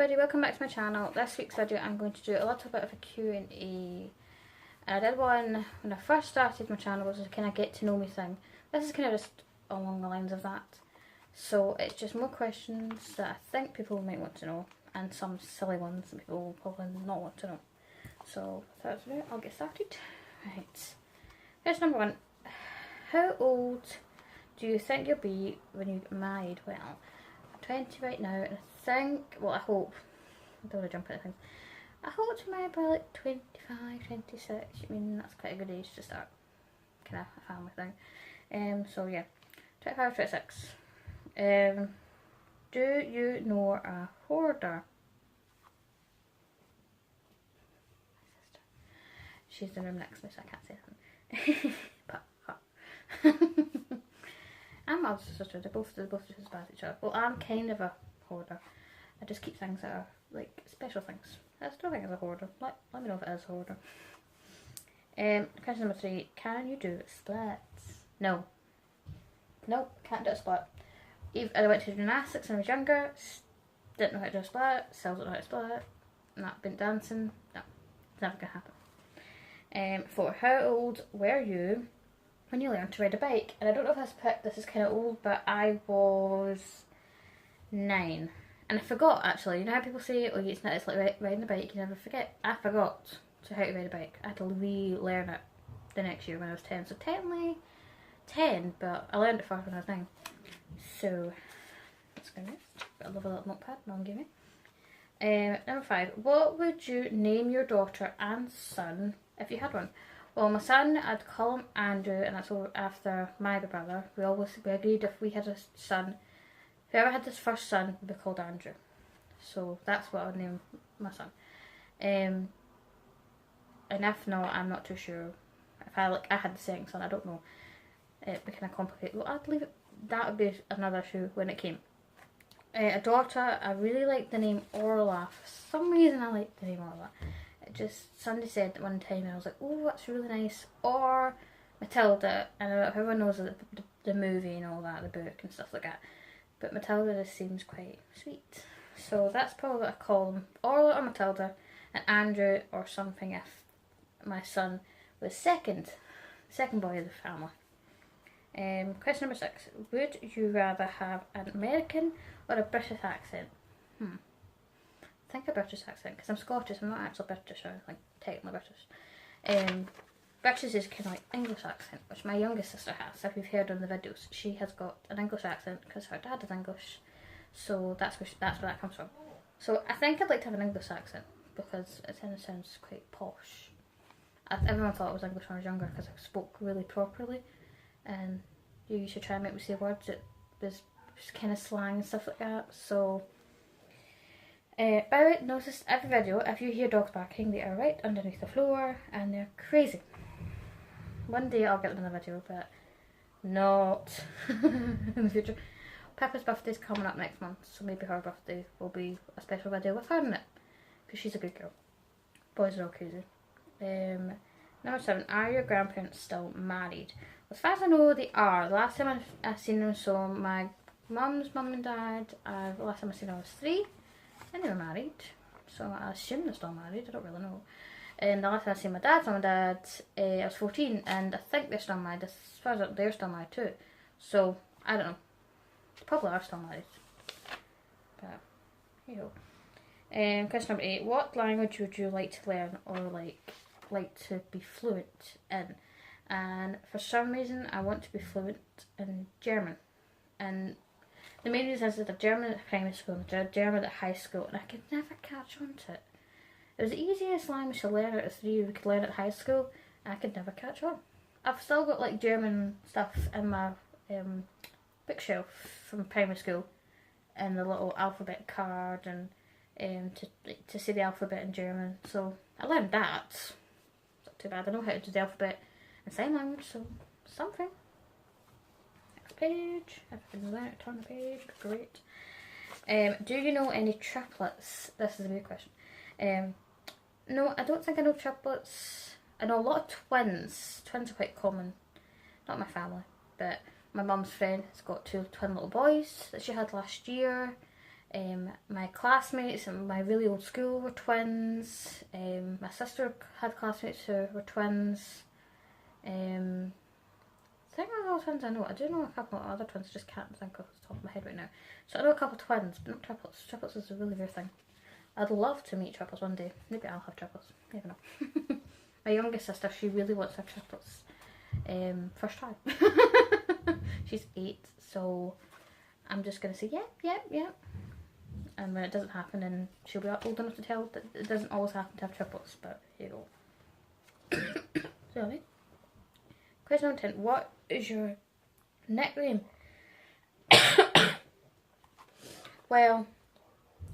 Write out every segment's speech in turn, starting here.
everybody, welcome back to my channel. This week's video I'm going to do a little bit of a Q&A. And I did one when I first started my channel, was a kind of get to know me thing. This is kind of just along the lines of that. So it's just more questions that I think people might want to know, and some silly ones that people will probably not want to know. So without further ado, I'll get started. Right. Question number 1. How old do you think you'll be when you get married? Well, I'm 20 right now, and I think, well, I hope, I don't want to jump into things, I hope to marry by like 25, 26. I mean, that's quite a good age to start kind of a family thing. So yeah, 25, 26. Do you know a hoarder? My sister. She's in the room next to me, so I can't say anything. But her. I'm my older sister. They're both just as bad at each other. Well, I'm kind of a hoarder. I just keep things that are like special things. I still think it's a hoarder. Let me know if it is a hoarder. Question number 3. Can you do splits? No. Nope, can't do a split. I went to gymnastics when I was younger. Didn't know how to do a split. Still don't know how to split. Not been dancing. No, it's never gonna happen. 4. How old were you when you learned to ride a bike? And I don't know if this is kind of old, but I was 9. And I forgot, actually. You know how people say, oh, it's like riding a bike, you never forget? I forgot how to ride a bike. I had to relearn it the next year when I was 10. So technically 10, but I learned it first when I was 9. So that's good. Got a lovely little notepad Mum gave me. Number 5. What would you name your daughter and son if you had one? Well, my son, I'd call him Andrew, and that's after my brother. We agreed if we had a son, whoever had this first son would be called Andrew. So that's what I would name my son. And if not, I'm not too sure. If I had the second son, I don't know. It'd be kind of complicated. Well, I'd leave it. That would be another issue when it came. A daughter, I really like the name Orla. For some reason, I like the name Orla. Somebody said at one time, and I was like, oh, that's really nice. Or Matilda, and everyone knows the movie and all that, the book and stuff like that. But Matilda just seems quite sweet. So that's probably what I call them. Orla or Matilda, and Andrew or something if my son was second boy of the family. Question number 6. Would you rather have an American or a British accent? I think a British accent, because I'm Scottish, I'm not actually British, or like technically British. British is kind of like English accent, which my youngest sister has. If you've heard on the videos, she has got an English accent because her dad is English, so that's where that comes from. So I think I'd like to have an English accent because it kind of sounds quite posh. Everyone thought I was English when I was younger because I spoke really properly, and you used to try and make me say words that was kind of slang and stuff like that. So by the way, notice every video, if you hear dogs barking, they are right underneath the floor and they're crazy. One day I'll get them in a video, but not in the future. Peppa's birthday's coming up next month, so maybe her birthday will be a special video with her in it, because she's a good girl. Boys are all crazy. Number 7. Are your grandparents still married? As far as I know, they are. The last time I've seen them, so my mum's mum and dad, the last time I seen them I was 3. And they were married, so I assume they're still married, I don't really know. And the last time I seen my dad's mum and dad, I was 14, and I think they're still married. As far as they're still married too. So, I don't know. They probably are still married. But, you know. Question number 8. What language would you like to learn or like to be fluent in? And for some reason, I want to be fluent in German. And the main reason is that I did German at primary school and I did German at high school, and I could never catch on to it. It was the easiest language to learn out of 3 we could learn at high school, and I could never catch on. I've still got like German stuff in my bookshelf from primary school, and the little alphabet card, and to say the alphabet in German. So I learned that. It's not too bad. I know how to do the alphabet in sign language, so something. Page. If I can learn to turn the page, great. Do you know any triplets? This is a weird question. No, I don't think I know triplets. I know a lot of twins. Twins are quite common. Not my family, but my mum's friend has got 2 twin little boys that she had last year. My classmates in my really old school were twins. My sister had classmates who were twins. I think they're all twins I know. I do know a couple of other twins, I just can't think off the top of my head right now. So I know a couple of twins, but not triplets. Triplets is a really rare thing. I'd love to meet triplets one day. Maybe I'll have triplets. Never know. My youngest sister, she really wants her triplets. First try. She's 8, so I'm just going to say, yep. And when it doesn't happen, then she'll be old enough to tell that it doesn't always happen to have triplets, but here you go. Sorry. Question number 10. What is your nickname? Well,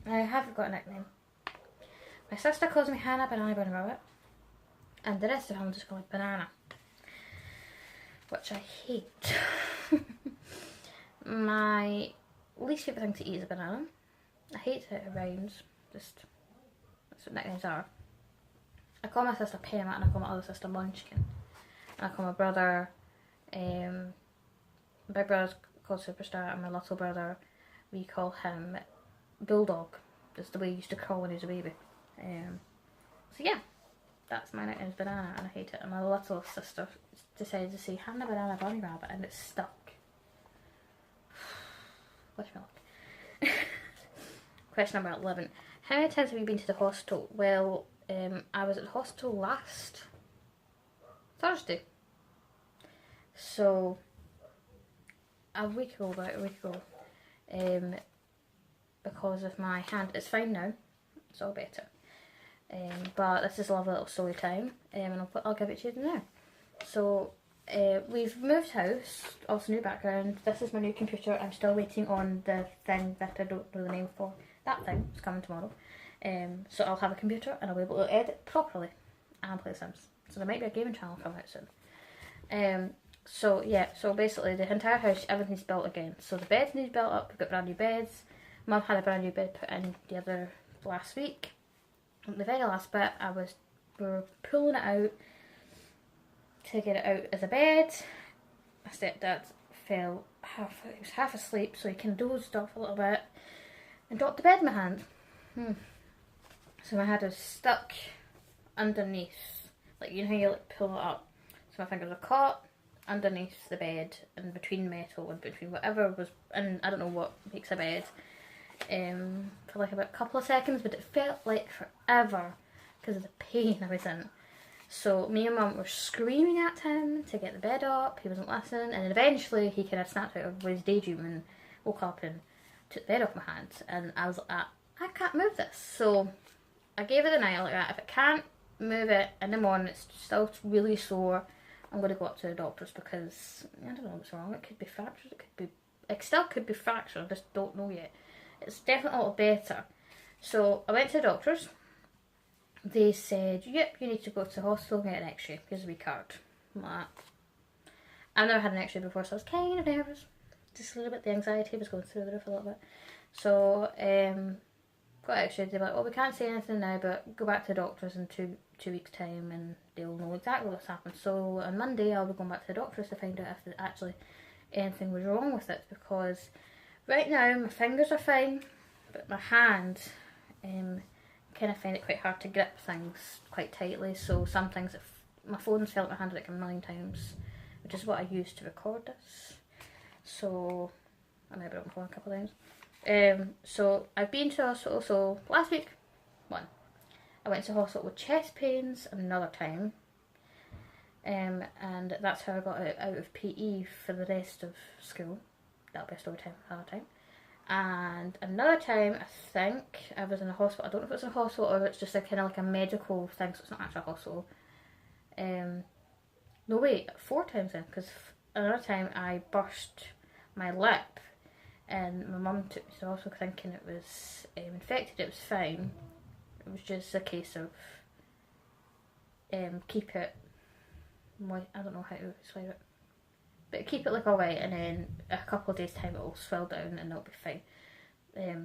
I haven't got a nickname. My sister calls me Hannah Banana Bunny Rabbit, and the rest of them just call me Banana, which I hate. My least favourite thing to eat is a banana. I hate how it rhymes, just that's what nicknames are. I call my sister Pema, and I call my other sister Munchkin. And I call my brother, my big brother's called Superstar, and my little brother, we call him Bulldog. Just the way he used to crawl when he was a baby. So yeah, that's my nickname is Banana, and I hate it. And my little sister decided to say Hannah Banana Bunny Rabbit, and it stuck. Wish me luck. Question number 11. How many times have you been to the hospital? Well, I was at the hospital last Thursday. So, about a week ago. Because of my hand. It's fine now. It's all better. But this is a lovely little story time. And I'll give it to you now. So, we've moved house, also new background. This is my new computer. I'm still waiting on the thing that I don't know the name for. That thing is coming tomorrow. So I'll have a computer and I'll be able to edit properly and play Sims. So there might be a gaming channel coming out soon. So yeah, so basically the entire house, everything's built again. So the beds need built up, we've got brand new beds. Mum had a brand new bed put in the other last week. The very last bit, we were pulling it out to get it out as a bed. My stepdad he was half asleep, so he kind of dozed off a little bit and dropped the bed in my hand. So my hand was stuck underneath, like you know how you like pull it up. So my fingers were caught underneath the bed and between metal and between whatever was, and I don't know what makes a bed, for like about a couple of seconds, but it felt like forever because of the pain I was in. So me and Mum were screaming at him to get the bed up. He wasn't listening, and then eventually he kind of snapped out of his daydream and woke up and took the bed off my hand. And I was like, I can't move this. So I gave it a night like that. If I can't move it in the morning, it's still really sore, I'm going to go up to the doctors because I don't know what's wrong. It could be fractured. It still could be fractured. I just don't know yet. It's definitely a little better. So I went to the doctors. They said, yep, you need to go to the hospital and get an x-ray because we can't. I've never had an x-ray before, so I was kind of nervous. Just a little bit, the anxiety was going through the roof a little bit. So, got x-ray. They were like, well, we can't say anything now, but go back to the doctors in two weeks' time and they'll know exactly what's happened. So on Monday, I'll be going back to the doctors to find out if actually anything was wrong with it, because right now my fingers are fine, but my hand, kind of find it quite hard to grip things quite tightly. So some things, my phone's fell out my hand like a million times, which is what I use to record this. So I might be on my phone a couple of times. So I've been to the hospital. So last week, I went to the hospital with chest pains another time. And that's how I got out of PE for the rest of school. That'll be a story time another time. And another time, I think I was in a hospital. I don't know if it's a hospital or it's just a kind of like a medical thing, so it's not actually a hospital. No wait, 4 times then, because another time I burst my lip, and my mum took me to the hospital thinking it was infected. It was fine. It was just a case of keep it moist. I don't know how to explain it. But keep it like alright, and then a couple of days time it will swell down and it'll be fine.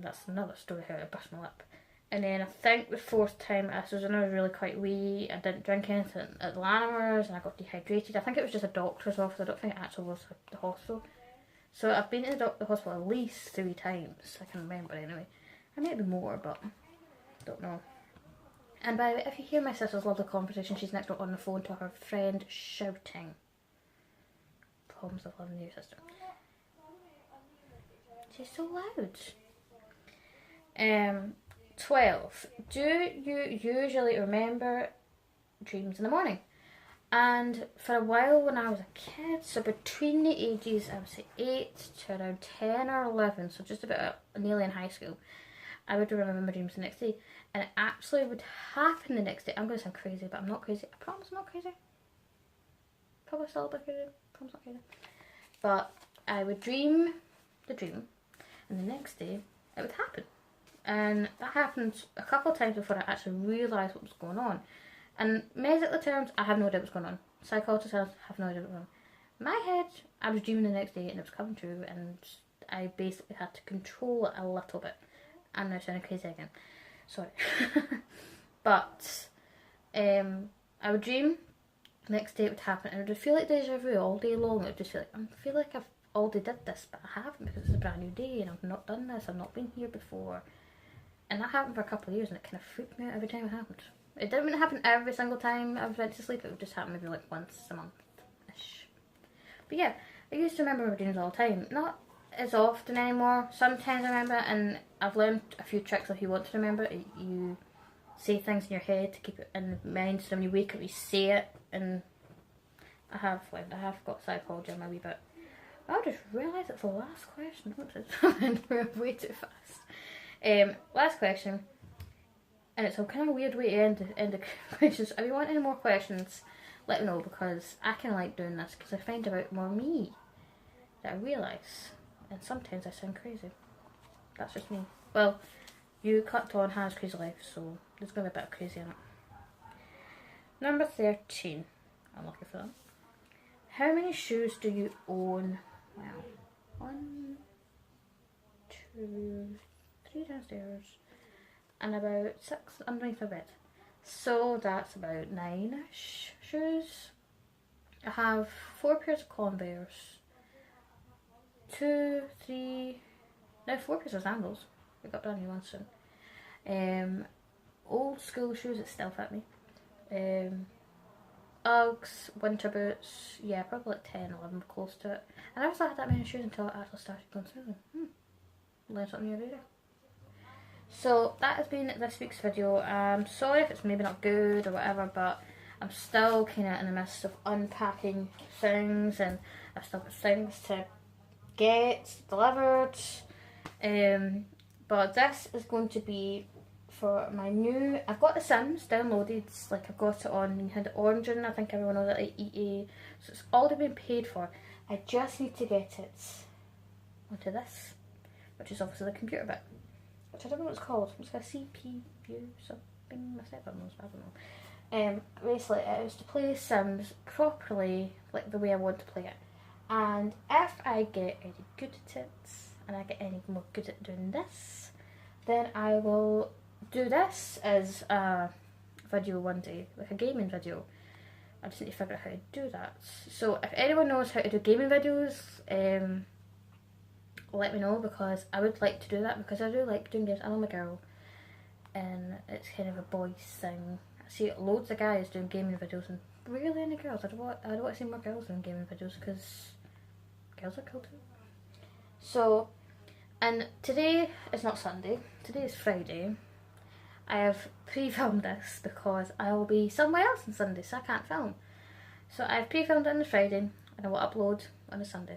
That's another story how I burst my lip. And then I think the 4th time, I was really quite wee. I didn't drink anything at the Lanimer's and I got dehydrated. I think it was just a doctor's office. I don't think it actually was the hospital. So I've been to the hospital at least 3 times. I can remember anyway. There might be more, but don't know. And by the way, if you hear my sister's lovely conversation, she's next door on the phone to her friend shouting. Problems of living with your sister. She's so loud. 12. Do you usually remember dreams in the morning? And for a while when I was a kid, so between the ages, I would say 8 to around 10 or 11, so just about nearly in high school, I would remember my dreams the next day. And it actually would happen the next day. I'm going to sound crazy, but I'm not crazy. I promise I'm not crazy. Probably still a bit crazy. I promise I'm not crazy. But I would dream the dream, and the next day it would happen. And that happened a couple of times before I actually realised what was going on. And medical terms, I have no idea what's going on. Psychologists have no idea what's going on. In my head, I was dreaming the next day and it was coming true, and I basically had to control it a little bit. I'm now sounding crazy again. Sorry. But I would dream, the next day it would happen, and it would feel like deja vu all day long. It would just feel like, I feel like I've already did this, but I haven't, because it's a brand new day and I've not done this, I've not been here before. And that happened for a couple of years, and it kind of freaked me out every time it happened. It didn't happen every single time I went to sleep, it would just happen maybe like once a month-ish. But yeah, I used to remember my dreams all the time. Not as often anymore. Sometimes I remember, and I've learned a few tricks if you want to remember it. You say things in your head to keep it in mind, so when you wake up you say it. And I have got psychology in my wee bit. I just realised it's the last question. We're way too fast. Last question. And it's a kind of weird way to end the questions. If you want any more questions, let me know, because I kind of like doing this, because I find out more me that I realise. And sometimes I sound crazy. That's just me. Well, you clicked on Hannah's Crazy Life, so there's going to be a bit of crazy in it. Number 13. I'm lucky for that. How many shoes do you own? Wow. 1, 2, 3 downstairs, and about 6 underneath the bed. So that's about 9-ish shoes. I have 4 pairs of Converse, 2, 3, now 4 pairs of sandals. We got brand new ones soon. Old school shoes that still fit me. Uggs, winter boots, yeah, probably like 10, 11, close to it. I never thought I had that many shoes until I actually started going through them. Learn something new every day. So that has been this week's video. I'm sorry if it's maybe not good or whatever, but I'm still kind of in the midst of unpacking things, and I've still got things to get delivered. But this is going to be for my new, I've got The Sims downloaded, like I've got it on Nintendo Origin, I think everyone knows that, like EA, so it's already been paid for. I just need to get it onto this, which is obviously the computer bit, which I don't know what it's called. It's like a CPU something, my stepdad knows, I don't know. Basically it is to play Sims properly, like the way I want to play it. And if I get any good at it, and I get any more good at doing this, then I will do this as a video one day, like a gaming video. I just need to figure out how to do that. So if anyone knows how to do gaming videos, let me know, because I would like to do that, because I do like doing games. I'm a girl, and it's kind of a boys thing. I see loads of guys doing gaming videos, and really any girls. I don't want to see more girls doing gaming videos, because girls are cool too. So, and today is not Sunday, today is Friday. I have pre-filmed this because I will be somewhere else on Sunday, so I can't film. So I've pre-filmed it on the Friday, and I will upload on a Sunday.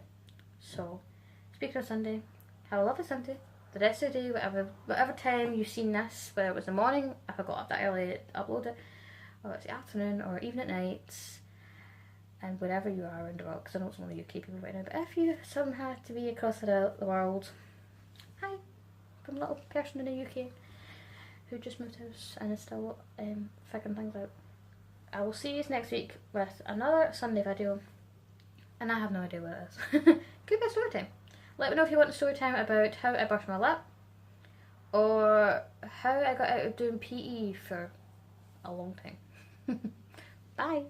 So, speaking of Sunday, have a lovely Sunday. The rest of the day, whatever time you've seen this, whether it was the morning, if I got up that early to upload it, or it's the afternoon, or even at night, and wherever you are in the world, because I know it's only UK people right now, but if you somehow had to be across the world, hi, from a little person in the UK who just moved house and is still figuring things out. I will see you next week with another Sunday video, and I have no idea what it is. Could be a story time. Let me know if you want a story time about how I brushed my lip, or how I got out of doing PE for a long time. Bye!